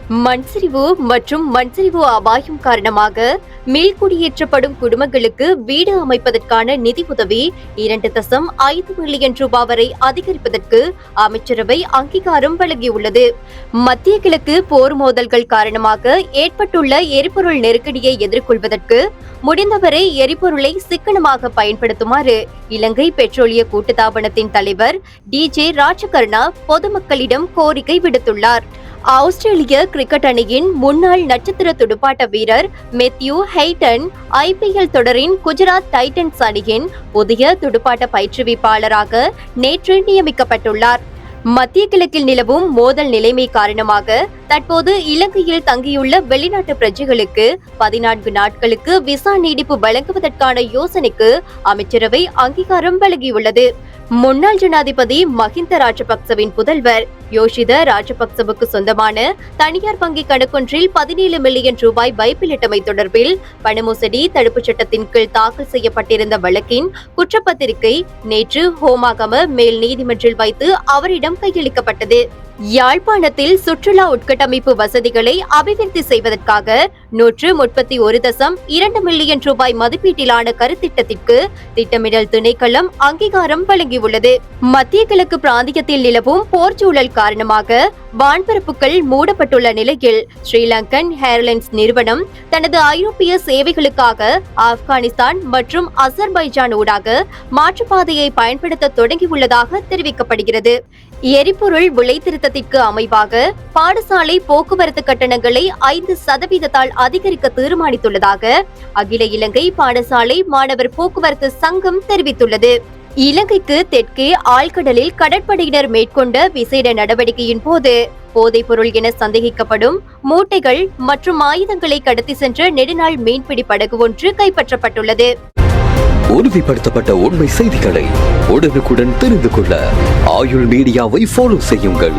மண்சரிவு மற்றும் மண்சரிவு அபாயம் காரணமாக மீள்குடியேற்றப்படும் குடும்பங்களுக்கு வீடு அமைப்பதற்கான நிதி உதவி 2.5 மில்லியன் ரூபாய் வரை அதிகரிப்பதற்கு அமைச்சரவை அங்கீகாரம் வழங்கியுள்ளது. மத்திய கிழக்கு போர் மோதல்கள் காரணமாக ஏற்பட்டுள்ள எரிபொருள் நெருக்கடியை எதிர்கொள்வதற்கு முடிந்தவரை எரிபொருளை சிக்கனமாக பயன்படுத்துமாறு இலங்கை பெட்ரோலிய கூட்டுத்தாபனத்தின் தலைவர் DJ ராஜகர்ணா பொதுமக்களிடம் கோரிக்கை விடுத்துள்ளார். ஆஸ்திரேலிய கிரிக்கெட் அணியின் முன்னாள் நட்சத்திர துடுப்பாட்ட வீரர் மெத்யூ ஹெய்டன் IPL தொடரின் குஜராத் டைட்டன்ஸ் அணியின் புதிய துடுப்பாட்ட பயிற்றுவிப்பாளராக நேற்று நியமிக்கப்பட்டுள்ளார். மத்திய கிழக்கில் நிலவும் மோதல் நிலைமை காரணமாக தற்போது இலங்கையில் தங்கியுள்ள வெளிநாட்டு பிரஜைகளுக்கு 14 நாட்களுக்கு விசா நீடிப்பு வழங்குவதற்கான யோசனைக்கு அமைச்சரவை அங்கீகாரம் வழங்கியுள்ளது. முன்னாள் ஜனாதிபதி மஹிந்த ராஜபக்சவின் புதல்வர் யோஷித ராஜபக்சவுக்கு சொந்தமான தனியார் வங்கி கணக்கொன்றில் 17 மில்லியன் ரூபாய் வைப்பிலிட்டமை தொடர்பில் பணமோசடி தடுப்புச் சட்டத்தின் கீழ் தாக்கல் செய்யப்பட்டிருந்த வழக்கின் குற்றப்பத்திரிகை நேற்று ஹோமாகம மேல் நீதிமன்றில் வைத்து அவரிடம் கையளிக்கப்பட்டது. யாழ்ப்பாணத்தில் சுற்றுலா உட்கட்டமைப்பு வசதிகளை அபிவிருத்தி செய்வதற்காக 131.2 மில்லியன் ரூபாய் மதிப்பீட்டிலான கருத்திட்டத்திற்கு திட்டமிடல் திணைக்களம் அங்கீகாரம் வழங்கியுள்ளது. மத்திய கிழக்கு பிராந்தியத்தில் நிலவும் போர்ச்சூழல் காரணமாக வான்பரப்புகள் மூடப்பட்டுள்ள நிலையில் ஸ்ரீலங்கன் ஏர்லைன்ஸ் நிறுவனம் தனது ஐரோப்பிய சேவைகளுக்காக ஆப்கானிஸ்தான் மற்றும் அசர்பைஜான் ஊடாக மாற்றுப்பாதையை பயன்படுத்த தொடங்கியுள்ளதாக தெரிவிக்கப்படுகிறது. எரிபொருள் விலை திருத்தத்திற்கு அமைவாக பாடசாலை போக்குவரத்து கட்டணங்களை 5% அதிகரிக்க தீர்மானித்துள்ளதாக அகில இலங்கை பாடசாலை மாணவர் போக்குவரத்து சங்கம் தெரிவித்துள்ளது. இலங்கைக்கு தெற்கே ஆழ்கடலில் கடற்படையினர் மேற்கொண்ட விசேட நடவடிக்கையின் போது போதைப் பொருள் என சந்தேகிக்கப்படும் மூட்டைகள் மற்றும் ஆயுதங்களை கடத்தி சென்ற நெடுநாள் மீன்பிடி படகு ஒன்று கைப்பற்றப்பட்டுள்ளது. உறுதிப்படுத்தப்பட்ட உண்மை செய்திகளை உடனுக்குடன் தெரிந்து கொள்ள ஆயுள் மீடியாவை ஃபாலோ செய்யுங்கள்.